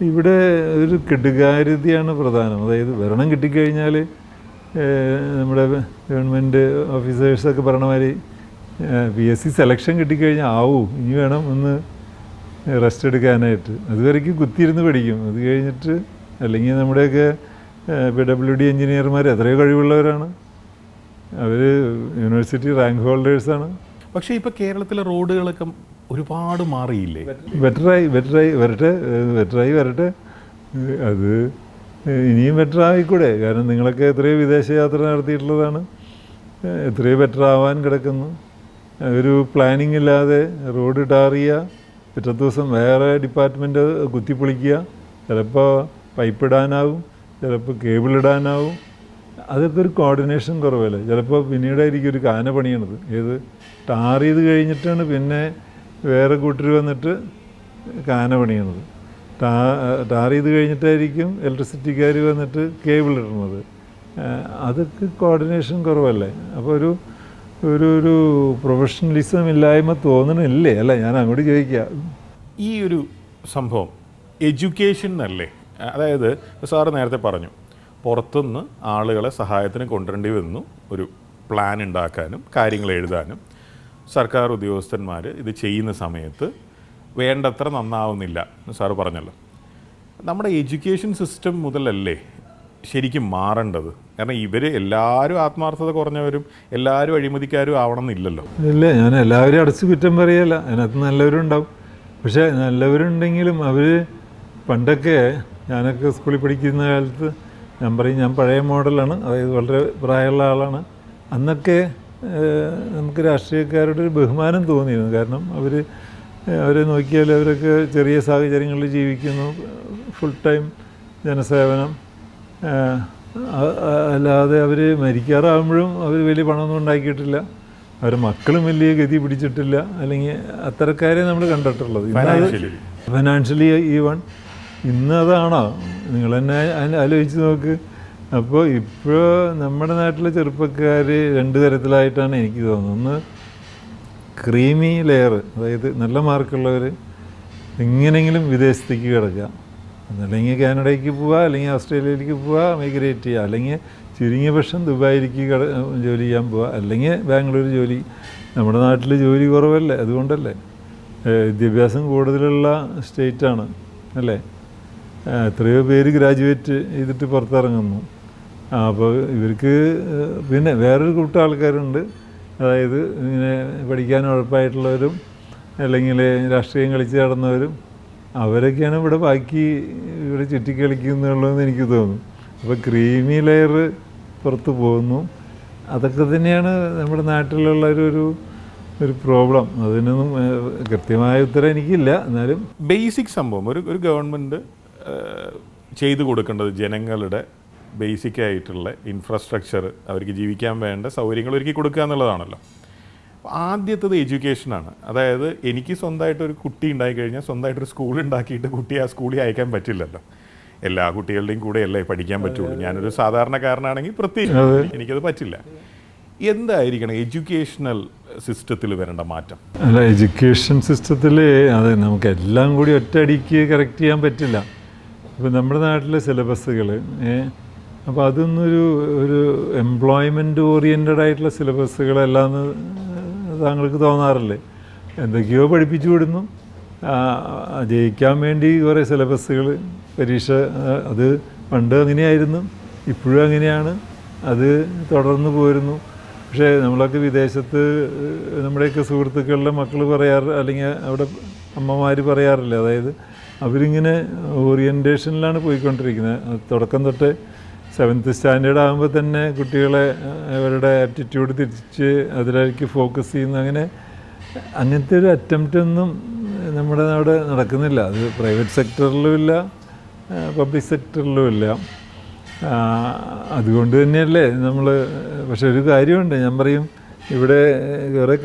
ഇവിടെ ഒരു കെടുകാര്യതയാണ് പ്രധാനം. അതായത് ഭരണം കിട്ടിക്കഴിഞ്ഞാൽ നമ്മുടെ ഗവൺമെൻറ് ഓഫീസേഴ്സൊക്കെ പറയണ മാതിരി PSC സെലക്ഷൻ കിട്ടിക്കഴിഞ്ഞാൽ ഇനി വേണം ഒന്ന് റെസ്റ്റ് എടുക്കാനായിട്ട്. അതുവരേക്കും കുത്തിയിരുന്ന് പഠിക്കും. അത് കഴിഞ്ഞിട്ട് അല്ലെങ്കിൽ നമ്മുടെയൊക്കെ PWD എഞ്ചിനീയർമാർ എത്രയോ കഴിവുള്ളവരാണ്. അവർ യൂണിവേഴ്സിറ്റി റാങ്ക് ഹോൾഡേഴ്സാണ്. പക്ഷേ ഇപ്പോൾ കേരളത്തിലെ റോഡുകളൊക്കെ ഒരുപാട് മാറിയില്ലേ? ബെറ്ററായി വരട്ടെ. അത് ഇനിയും ബെറ്റർ ആയിക്കൂടെ? കാരണം നിങ്ങളൊക്കെ എത്രയോ വിദേശയാത്ര നടത്തിയിട്ടുള്ളതാണ്. എത്രയോ ബെറ്റർ ആവാൻ കിടക്കുന്നു. ഒരു പ്ലാനിങ് ഇല്ലാതെ റോഡ് ടാർ ചെയ്യുക, പിറ്റത്തെ ദിവസം വേറെ ഡിപ്പാർട്ട്മെൻറ്റ് കുത്തിപ്പൊളിക്കുക. ചിലപ്പോൾ പൈപ്പ് ഇടാനാവും, ചിലപ്പോൾ കേബിൾ ഇടാനാവും. അതൊക്കെ ഒരു കോർഡിനേഷൻ കുറവല്ലേ? ചിലപ്പോൾ പിന്നീടായിരിക്കും ഒരു കാന പണിയണത്. ടാർ ചെയ്ത് കഴിഞ്ഞിട്ടാണ് പിന്നെ വേറെ കൂട്ടർ വന്നിട്ട് കാന പണിയണത്. ടാർ ചെയ്ത് കഴിഞ്ഞിട്ടായിരിക്കും ഇലക്ട്രിസിറ്റിക്കാർ വന്നിട്ട് കേബിൾ ഇടുന്നത്. അതൊക്കെ കോർഡിനേഷൻ കുറവല്ലേ? അപ്പോൾ ഒരു പ്രൊഫഷണലിസം ഇല്ലായ്മ തോന്നണില്ലേ? അല്ല, ഞാൻ അങ്ങോട്ട് ചോദിക്കാം. ഈ ഒരു സംഭവം എഡ്യൂക്കേഷൻ അല്ലേ? അതായത് സാറ് നേരത്തെ പറഞ്ഞു, പുറത്തുനിന്ന് ആളുകളെ സഹായത്തിന് കൊണ്ടുവരേണ്ടി വന്നു ഒരു പ്ലാൻ ഉണ്ടാക്കാനും കാര്യങ്ങൾ എഴുതാനും. സർക്കാർ ഉദ്യോഗസ്ഥന്മാർ ഇത് ചെയ്യുന്ന സമയത്ത് വേണ്ടത്ര നന്നാവുന്നില്ല സാറ് പറഞ്ഞല്ലോ. നമ്മുടെ എഡ്യൂക്കേഷൻ സിസ്റ്റം മുതലല്ലേ ശരിക്കും മാറേണ്ടത്? കാരണം ഇവർ എല്ലാവരും ആത്മാർത്ഥത കുറഞ്ഞവരും എല്ലാവരും അഴിമതിക്കാരും ആവണമെന്നില്ലല്ലോ. ഇല്ല, ഞാൻ എല്ലാവരും അടച്ച് കുറ്റം പറയല്ല. അതിനകത്ത് നല്ലവരും ഉണ്ടാവും. പക്ഷേ നല്ലവരുണ്ടെങ്കിലും അവർ പണ്ടൊക്കെ, ഞാനൊക്കെ സ്കൂളിൽ പഠിക്കുന്ന കാലത്ത് ഞാൻ പഴയ മോഡലാണ്, അതായത് വളരെ പ്രായമുള്ള ആളാണ്. അന്നൊക്കെ നമുക്ക് രാഷ്ട്രീയക്കാരുടെ ഒരു ബഹുമാനം തോന്നിയിരുന്നു. കാരണം അവരെ നോക്കിയാൽ അവരൊക്കെ ചെറിയ സാഹചര്യങ്ങളിൽ ജീവിക്കുന്നു, ഫുൾ ടൈം ജനസേവനം. അല്ലാതെ അവർ മരിക്കാറാകുമ്പോഴും അവർ വലിയ പണമൊന്നും ഉണ്ടാക്കിയിട്ടില്ല. അവരുടെ മക്കളും വലിയ ഗതി പിടിച്ചിട്ടില്ല. അല്ലെങ്കിൽ അത്തരക്കാരെ നമ്മൾ കണ്ടിട്ടുള്ളത്. ഫൈനാൻഷ്യലി ഈവൺ ഇന്നതാണോ? നിങ്ങൾ തന്നെ ആലോചിച്ച് നോക്ക്. അപ്പോൾ ഇപ്പോൾ നമ്മുടെ നാട്ടിലെ ചെറുപ്പക്കാർ രണ്ട് തരത്തിലായിട്ടാണ് എനിക്ക് തോന്നുന്നത്. ഒന്ന്, ക്രീമി ലെയർ, അതായത് നല്ല മാർക്കുള്ളവർ എങ്ങനെയെങ്കിലും വിദേശത്തേക്ക് കിടക്കുക, അല്ലെങ്കിൽ കാനഡയ്ക്ക് പോവുക, അല്ലെങ്കിൽ ഓസ്ട്രേലിയയിലേക്ക് പോവുക, മൈഗ്രേറ്റ് ചെയ്യുക, അല്ലെങ്കിൽ ചുരുങ്ങിയ പക്ഷം ദുബായിലേക്ക് ജോലി ചെയ്യാൻ പോവുക, അല്ലെങ്കിൽ ബാംഗ്ലൂർ ജോലി. നമ്മുടെ നാട്ടിൽ ജോലി കുറവല്ലേ? അതുകൊണ്ടല്ലേ? വിദ്യാഭ്യാസം കൂടുതലുള്ള സ്റ്റേറ്റാണ് അല്ലേ? എത്രയോ പേര് ഗ്രാജുവേറ്റ് ചെയ്തിട്ട് പുറത്തിറങ്ങുന്നു. അപ്പോൾ ഇവർക്ക് പിന്നെ വേറൊരു കൂട്ടം ആൾക്കാരുണ്ട്, അതായത് ഇങ്ങനെ പഠിക്കാൻ ഉഴപ്പായിട്ടുള്ളവരും അല്ലെങ്കിൽ രാഷ്ട്രീയം കളിച്ച് നടന്നവരും. അവരൊക്കെയാണ് ബാക്കി ഇവിടെ ചുറ്റിക്കളിക്കുന്നുള്ളതെന്ന് എനിക്ക് തോന്നുന്നു. അപ്പോൾ ക്രീമി ലെയർ പുറത്ത് പോകുന്നു. അതൊക്കെ തന്നെയാണ് നമ്മുടെ നാട്ടിലുള്ള ഒരു പ്രോബ്ലം. അതിനൊന്നും കൃത്യമായ ഉത്തരം എനിക്കില്ല. എന്നാലും ബേസിക് സംഭവം ഒരു ഗവൺമെൻറ് ചെയ്തു കൊടുക്കേണ്ടത് ജനങ്ങളുടെ ബേസിക് ആയിട്ടുള്ള ഇൻഫ്രാസ്ട്രക്ചർ, അവർക്ക് ജീവിക്കാൻ വേണ്ട സൗകര്യങ്ങൾ ഒരുക്കി കൊടുക്കുക എന്നുള്ളതാണല്ലോ. ആദ്യത്തത് എഡ്യൂക്കേഷനാണ്. അതായത് എനിക്ക് സ്വന്തമായിട്ടൊരു കുട്ടി ഉണ്ടായിക്കഴിഞ്ഞാൽ സ്വന്തമായിട്ടൊരു സ്കൂൾ ഉണ്ടാക്കിയിട്ട് കുട്ടിയെ ആ സ്കൂളിൽ അയക്കാൻ പറ്റില്ലല്ലോ. എല്ലാ കുട്ടികളുടെയും കൂടെ അല്ലേ പഠിക്കാൻ പറ്റുള്ളൂ. ഞാനൊരു സാധാരണക്കാരനാണെങ്കിൽ പ്രത്യേകിച്ച് എനിക്കത് പറ്റില്ല. എന്തായിരിക്കണം എഡ്യൂക്കേഷണൽ സിസ്റ്റത്തിൽ വരേണ്ട മാറ്റം? അല്ല, എഡ്യൂക്കേഷൻ സിസ്റ്റത്തിൽ അത് നമുക്ക് എല്ലാം കൂടി ഒറ്റയടിക്ക് കറക്റ്റ് ചെയ്യാൻ പറ്റില്ല. ഇപ്പോൾ നമ്മുടെ നാട്ടിലെ സിലബസുകൾ, അപ്പോൾ അതൊന്നൊരു എംപ്ലോയ്മെൻറ്റ് ഓറിയൻറ്റഡ് ആയിട്ടുള്ള സിലബസുകളല്ലാന്ന് താങ്കൾക്ക് തോന്നാറില്ലേ? എന്തൊക്കെയോ പഠിപ്പിച്ചു വിടുന്നു, ജയിക്കാൻ വേണ്ടി കുറേ സിലബസുകൾ, പരീക്ഷ. അത് പണ്ട് അങ്ങനെയായിരുന്നു, ഇപ്പോഴും അങ്ങനെയാണ്, അത് തുടർന്ന് പോരുന്നു. പക്ഷേ നമ്മളൊക്കെ വിദേശത്ത് നമ്മുടെയൊക്കെ സുഹൃത്തുക്കളുടെ മക്കൾ പറയാറ്, അല്ലെങ്കിൽ അവിടെ അമ്മമാർ പറയാറില്ല. അതായത് അവരിങ്ങനെ ഓറിയൻറ്റേഷനിലാണ് പോയിക്കൊണ്ടിരിക്കുന്നത്. തുടക്കം തൊട്ട് 7th സ്റ്റാൻഡേർഡ് ആകുമ്പോൾ തന്നെ കുട്ടികളെ അവരുടെ ആറ്റിറ്റ്യൂഡ് തിരിച്ച് അതിലേക്ക് ഫോക്കസ് ചെയ്യുന്നു. അങ്ങനത്തെ ഒരു അറ്റംപ്റ്റ് ഒന്നും നമ്മുടെ അവിടെ നടക്കുന്നില്ല. അത് പ്രൈവറ്റ് സെക്ടറിലും ഇല്ല, പബ്ലിക് സെക്ടറിലും ഇല്ല. അതുകൊണ്ട് തന്നെയല്ലേ നമ്മൾ. പക്ഷെ ഒരു കാര്യമുണ്ട്, ഞാൻ പറയും, ഇവിടെ കുറേ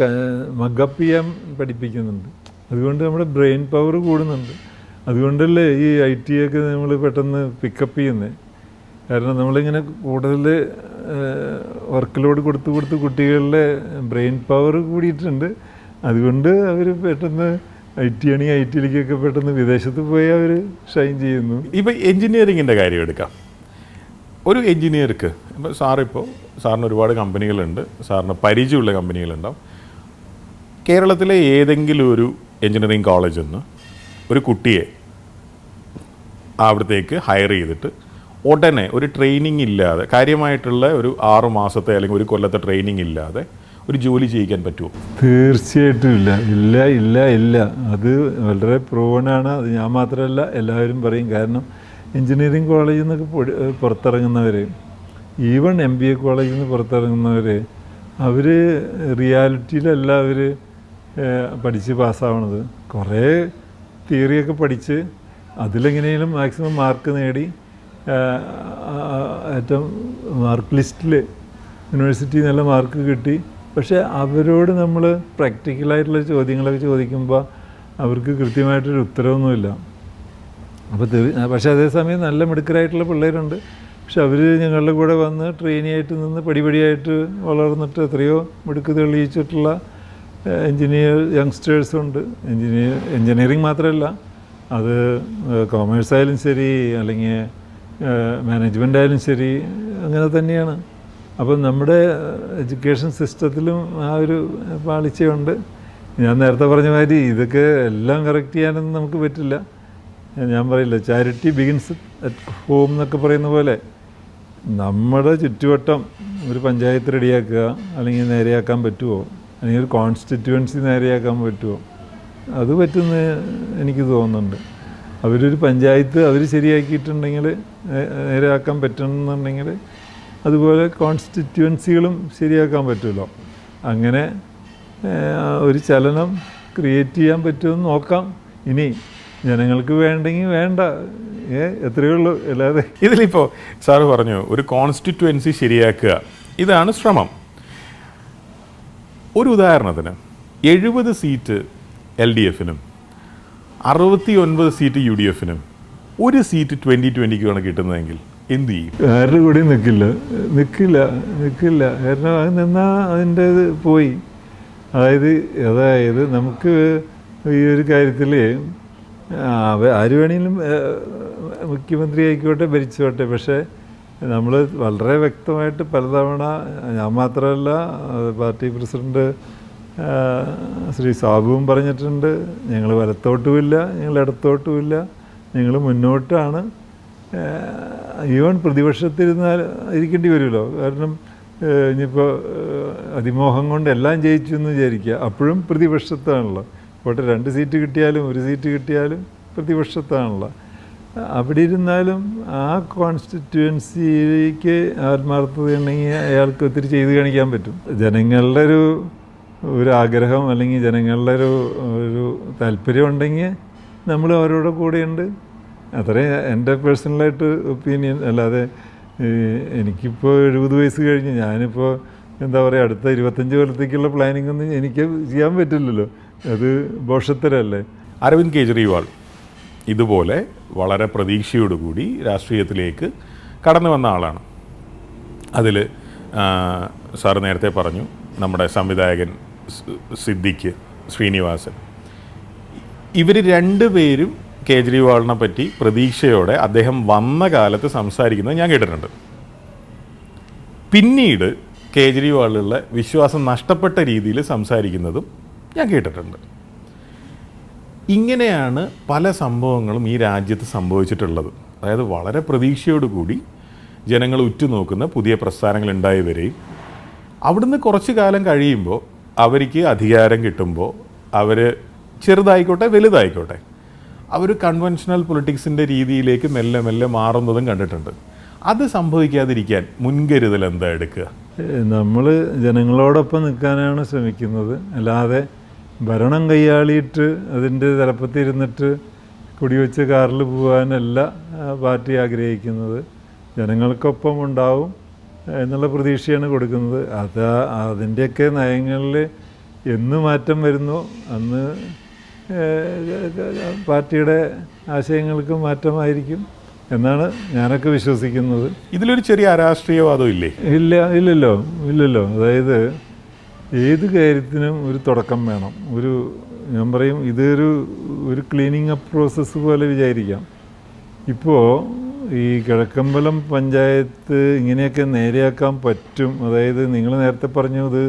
മഗപ്പ് ചെയ്യാൻ പഠിപ്പിക്കുന്നുണ്ട്. അതുകൊണ്ട് നമ്മുടെ ബ്രെയിൻ പവർ കൂടുന്നുണ്ട്. അതുകൊണ്ടല്ലേ ഈ IT ഒക്കെ നമ്മൾ പെട്ടെന്ന് പിക്കപ്പ് ചെയ്യുന്നത്. കാരണം നമ്മളിങ്ങനെ കൂടുതൽ വർക്ക് ലോഡ് കൊടുത്ത് കുട്ടികളുടെ ബ്രെയിൻ പവർ കൂടിയിട്ടുണ്ട്. അതുകൊണ്ട് അവർ പെട്ടെന്ന് IT ആണെങ്കിൽ IT യിലേക്കൊക്കെ പെട്ടെന്ന് വിദേശത്ത് പോയി അവർ ഷൈൻ ചെയ്യുന്നു. ഇപ്പോൾ എൻജിനീയറിങ്ങിൻ്റെ കാര്യം എടുക്കാം. ഒരു എൻജിനീയർക്ക് ഇപ്പോൾ സാറിന് ഒരുപാട് കമ്പനികളുണ്ട്, സാറിന് പരിചയമുള്ള കമ്പനികളുണ്ടാവും. കേരളത്തിലെ ഏതെങ്കിലും ഒരു എൻജിനീയറിങ് കോളേജിൽ നിന്ന് ഒരു കുട്ടിയെ അവിടത്തേക്ക് ഹയർ ചെയ്തിട്ട് ഉടനെ ഒരു ട്രെയിനിങ് ഇല്ലാതെ, കാര്യമായിട്ടുള്ള ഒരു 6 മാസത്തെ അല്ലെങ്കിൽ ഒരു കൊല്ലത്തെ ട്രെയിനിങ് ഇല്ലാതെ ഒരു ജോലി ചെയ്യിക്കാൻ പറ്റുമോ? തീർച്ചയായിട്ടും ഇല്ല. അത് വളരെ പ്രൂവനാണ്. അത് ഞാൻ മാത്രമല്ല, എല്ലാവരും പറയും. കാരണം എൻജിനീയറിങ് കോളേജിൽ നിന്നൊക്കെ പുറത്തിറങ്ങുന്നവർ, ഈവൺ MBA കോളേജിൽ നിന്ന് പുറത്തിറങ്ങുന്നവർ, അവർ റിയാലിറ്റിയിലല്ല അവർ പഠിച്ച് പാസ്സാവണത്. കുറേ തിയറിയൊക്കെ പഠിച്ച് അതിലെങ്ങനെയും മാക്സിമം മാർക്ക് നേടി ഏറ്റവും മാർക്ക് ലിസ്റ്റിൽ യൂണിവേഴ്സിറ്റി നല്ല മാർക്ക് കിട്ടി. പക്ഷേ അവരോട് നമ്മൾ പ്രാക്ടിക്കലായിട്ടുള്ള ചോദ്യങ്ങളൊക്കെ ചോദിക്കുമ്പോൾ അവർക്ക് കൃത്യമായിട്ടൊരു ഉത്തരവൊന്നുമില്ല. പക്ഷേ അതേസമയം നല്ല മിടുക്കരായിട്ടുള്ള പിള്ളേരുണ്ട്. പക്ഷെ അവർ ഞങ്ങളുടെ കൂടെ വന്ന് ട്രെയിനിയായിട്ട് നിന്ന് പടിപടിയായിട്ട് വളർന്നിട്ട് എത്രയോ മിടുക്ക് തെളിയിച്ചിട്ടുള്ള യങ്സ്റ്റേഴ്സുണ്ട്. എൻജിനീയറിങ് മാത്രമല്ല, അത് കോമേഴ്സ് ആയാലും ശരി, അല്ലെങ്കിൽ മാനേജ്മെൻ്റ് ആയാലും ശരി, അങ്ങനെ തന്നെയാണ്. അപ്പം നമ്മുടെ എഡ്യൂക്കേഷൻ സിസ്റ്റത്തിലും ആ ഒരു പാളിച്ചയുണ്ട്. ഞാൻ നേരത്തെ പറഞ്ഞ മാതിരി ഇതൊക്കെ എല്ലാം കറക്റ്റ് ചെയ്യാനൊന്നും നമുക്ക് പറ്റില്ല. ഞാൻ പറയില്ല, ചാരിറ്റി ബിഗിൻസ് അറ്റ് ഹോം എന്നൊക്കെ പറയുന്ന പോലെ നമ്മുടെ ചുറ്റുവട്ടം ഒരു പഞ്ചായത്ത് റെഡിയാക്കുക, അല്ലെങ്കിൽ നേരെയാക്കാൻ പറ്റുമോ, അല്ലെങ്കിൽ ഒരു കോൺസ്റ്റിറ്റ്യുവൻസി നേരെയാക്കാൻ പറ്റുമോ? അത് പറ്റുമെന്ന് എനിക്ക് തോന്നുന്നുണ്ട്. അവരൊരു പഞ്ചായത്ത് അവർ ശരിയാക്കിയിട്ടുണ്ടെങ്കിൽ, നേരെയാക്കാൻ പറ്റണമെന്നുണ്ടെങ്കിൽ, അതുപോലെ കോൺസ്റ്റിറ്റ്യുവൻസികളും ശരിയാക്കാൻ പറ്റുമല്ലോ. അങ്ങനെ ഒരു ചലനം ക്രിയേറ്റ് ചെയ്യാൻ പറ്റുമെന്ന് നോക്കാം. ഇനി ജനങ്ങൾക്ക് വേണ്ടെങ്കിൽ വേണ്ട, എത്രയേ ഉള്ളൂ. അല്ലാതെ ഇതിലിപ്പോൾ സാറ് പറഞ്ഞു ഒരു കോൺസ്റ്റിറ്റ്യുവൻസി ശരിയാക്കുക, ഇതാണ് ശ്രമം. ഒരു ഉദാഹരണത്തിന് 70 സീറ്റ് LDFനും 69 സീറ്റ് UDFനും ഒരു സീറ്റ് 2020 കിട്ടുന്നതെങ്കിൽ എന്ത് ചെയ്യും? ആരുടെ കൂടെ നിൽക്കില്ല. കാരണം അത് നിന്നാൽ അതിൻ്റെ ഇത് പോയി. അതായത് നമുക്ക് ഈ ഒരു കാര്യത്തിൽ ആര് വേണമെങ്കിലും മുഖ്യമന്ത്രി ആയിക്കോട്ടെ, ഭരിച്ചോട്ടെ. പക്ഷേ നമ്മൾ വളരെ വ്യക്തമായിട്ട് പലതവണ, ഞാൻ മാത്രമല്ല, പാർട്ടി പ്രസിഡന്റ് ശ്രീ സാബുവും പറഞ്ഞിട്ടുണ്ട്, ഞങ്ങൾ വലത്തോട്ടുമില്ല, ഞങ്ങൾ ഇടത്തോട്ടുമില്ല, ഞങ്ങൾ മുന്നോട്ടാണ്. ഈവൻ പ്രതിപക്ഷത്തിരുന്നാൽ ഇരിക്കേണ്ടി വരുമല്ലോ. കാരണം ഇനിയിപ്പോൾ അതിമോഹം കൊണ്ട് എല്ലാം ജയിച്ചു എന്ന് വിചാരിക്കുക, അപ്പോഴും പ്രതിപക്ഷത്താണല്ലോ. പോട്ടെ, 2 സീറ്റ് കിട്ടിയാലും 1 സീറ്റ് കിട്ടിയാലും പ്രതിപക്ഷത്താണല്ലോ. അവിടെ ഇരുന്നാലും ആ കോൺസ്റ്റിറ്റ്യുവൻസിക്ക് ആത്മാർത്ഥതയുണ്ടെങ്കിൽ അയാൾക്ക് ഒത്തിരി ചെയ്ത് കാണിക്കാൻ പറ്റും. ജനങ്ങളുടെ ഒരു ആഗ്രഹം, അല്ലെങ്കിൽ ജനങ്ങളുടെ ഒരു താല്പര്യം ഉണ്ടെങ്കിൽ നമ്മൾ അവരോട് കൂടെയുണ്ട്. അത്രയും എൻ്റെ പേഴ്സണലായിട്ട് ഒപ്പീനിയൻ. അല്ലാതെ എനിക്കിപ്പോൾ 70 വയസ്സ് കഴിഞ്ഞ്, ഞാനിപ്പോൾ എന്താ പറയുക, അടുത്ത 25 കൊല്ലത്തേക്കുള്ള പ്ലാനിങ് ഒന്നും എനിക്ക് ചെയ്യാൻ പറ്റില്ലല്ലോ. അത് ഭോഷത്തരല്ലേ. അരവിന്ദ് കെജ്രിവാൾ ഇതുപോലെ വളരെ പ്രതീക്ഷയോടുകൂടി രാഷ്ട്രീയത്തിലേക്ക് കടന്നു വന്ന ആളാണ്. അതിൽ സാർ നേരത്തെ പറഞ്ഞു, നമ്മുടെ സംവിധായകൻ സിദ്ദിഖ് ശ്രീനിവാസൻ, ഇവർ രണ്ടുപേരും കേജ്രിവാളിനെ പറ്റി പ്രതീക്ഷയോടെ അദ്ദേഹം വന്ന കാലത്ത് സംസാരിക്കുന്നത് ഞാൻ കേട്ടിട്ടുണ്ട്. പിന്നീട് കേജ്രിവാളിലുള്ള വിശ്വാസം നഷ്ടപ്പെട്ട രീതിയിൽ സംസാരിക്കുന്നതും ഞാൻ കേട്ടിട്ടുണ്ട്. ഇങ്ങനെയാണ് പല സംഭവങ്ങളും ഈ രാജ്യത്ത് സംഭവിച്ചിട്ടുള്ളത്. അതായത് വളരെ പ്രതീക്ഷയോടുകൂടി ജനങ്ങൾ ഉറ്റുനോക്കുന്ന പുതിയ പ്രസ്ഥാനങ്ങൾ ഉണ്ടായി വരികയും അവിടുന്ന് കുറച്ച് കാലം കഴിയുമ്പോൾ അവർക്ക് അധികാരം കിട്ടുമ്പോൾ അവർ ചെറുതായിക്കോട്ടെ വലുതായിക്കോട്ടെ അവർ കൺവെൻഷണൽ പൊളിറ്റിക്സിൻ്റെ രീതിയിലേക്ക് മെല്ലെ മെല്ലെ മാറുന്നതും കണ്ടിട്ടുണ്ട്. അത് സംഭവിക്കാതിരിക്കാൻ മുൻകരുതൽ എന്താ എടുക്കുക? നമ്മൾ ജനങ്ങളോടൊപ്പം നിൽക്കാനാണ് ശ്രമിക്കുന്നത്. അല്ലാതെ ഭരണം കൈയാളിയിട്ട് അതിൻ്റെ തലപ്പത്തിരുന്നിട്ട് കുടിവെച്ച് കാറിൽ പോകാനല്ല പാർട്ടി ആഗ്രഹിക്കുന്നത്. ജനങ്ങൾക്കൊപ്പം ഉണ്ടാവും എന്നുള്ള പ്രതീക്ഷയാണ് കൊടുക്കുന്നത്. അതിൻ്റെയൊക്കെ നയങ്ങളിൽ എന്ന് മാറ്റം വരുന്നു അന്ന് പാർട്ടിയുടെ ആശയങ്ങൾക്ക് മാറ്റമായിരിക്കും എന്നാണ് ഞാനൊക്കെ വിശ്വസിക്കുന്നത്. ഇതിലൊരു ചെറിയ അരാഷ്ട്രീയവാദം ഇല്ലേ? ഇല്ലല്ലോ. അതായത് ഏത് കാര്യത്തിനും ഒരു തുടക്കം വേണം. ഞാൻ പറയും ഒരു ക്ലീനിങ് അപ്പ് പ്രോസസ്സ് പോലെ വിചാരിക്കാം. ഇപ്പോൾ ഈ കിഴക്കമ്പലം പഞ്ചായത്ത് ഇങ്ങനെയൊക്കെ നേരെയാക്കാൻ പറ്റും. അതായത് നിങ്ങൾ നേരത്തെ പറഞ്ഞു ഇത്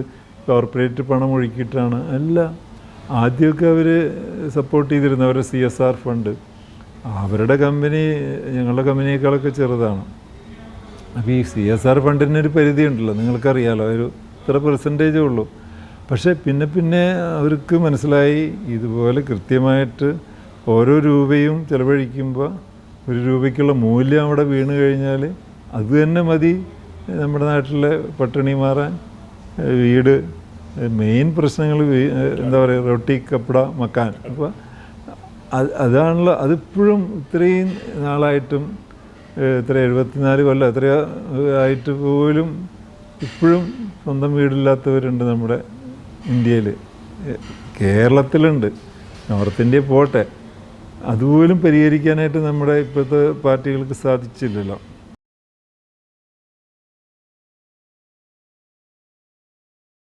കോർപ്പറേറ്റ് പണം ഒഴുക്കിയിട്ടാണ്. അല്ല, ആദ്യമൊക്കെ അവർ സപ്പോർട്ട് ചെയ്തിരുന്നു, അവരുടെ CSR ഫണ്ട്. അവരുടെ കമ്പനി ഞങ്ങളുടെ കമ്പനിയേക്കാളൊക്കെ ചെറുതാണ്. അപ്പോൾ ഈ CSR ഫണ്ടിനൊരു പരിധി ഉണ്ടല്ലോ, നിങ്ങൾക്കറിയാലോ, ഇത്ര പെർസെൻറ്റേജേ ഉള്ളൂ. പക്ഷേ പിന്നെ അവർക്ക് മനസ്സിലായി ഇതുപോലെ കൃത്യമായിട്ട് ഓരോ രൂപയും ചിലവഴിക്കുമ്പോൾ ഒരു രൂപയ്ക്കുള്ള മൂല്യം അവിടെ വീണ് കഴിഞ്ഞാൽ അത് തന്നെ മതി നമ്മുടെ നാട്ടിലെ പട്ടിണി മാറാൻ. വീട് മെയിൻ പ്രശ്നങ്ങൾ എന്താ പറയുക, റൊട്ടി കപ്പട മക്കാൻ. അപ്പോൾ അതാണല്ലോ, അതിപ്പോഴും ഇത്രയും നാളായിട്ടും എത്ര 74 കൊല്ലം എത്ര ആയിട്ട് പോലും ഇപ്പോഴും സ്വന്തം വീടില്ലാത്തവരുണ്ട് നമ്മുടെ ഇന്ത്യയിൽ. കേരളത്തിലുണ്ട്, നോർത്ത് ഇന്ത്യ പോട്ടെ, അതുപോലും പരിഹരിക്കാനായിട്ട് നമ്മുടെ ഇപ്പോഴത്തെ പാർട്ടികൾക്ക് സാധിച്ചില്ലല്ലോ.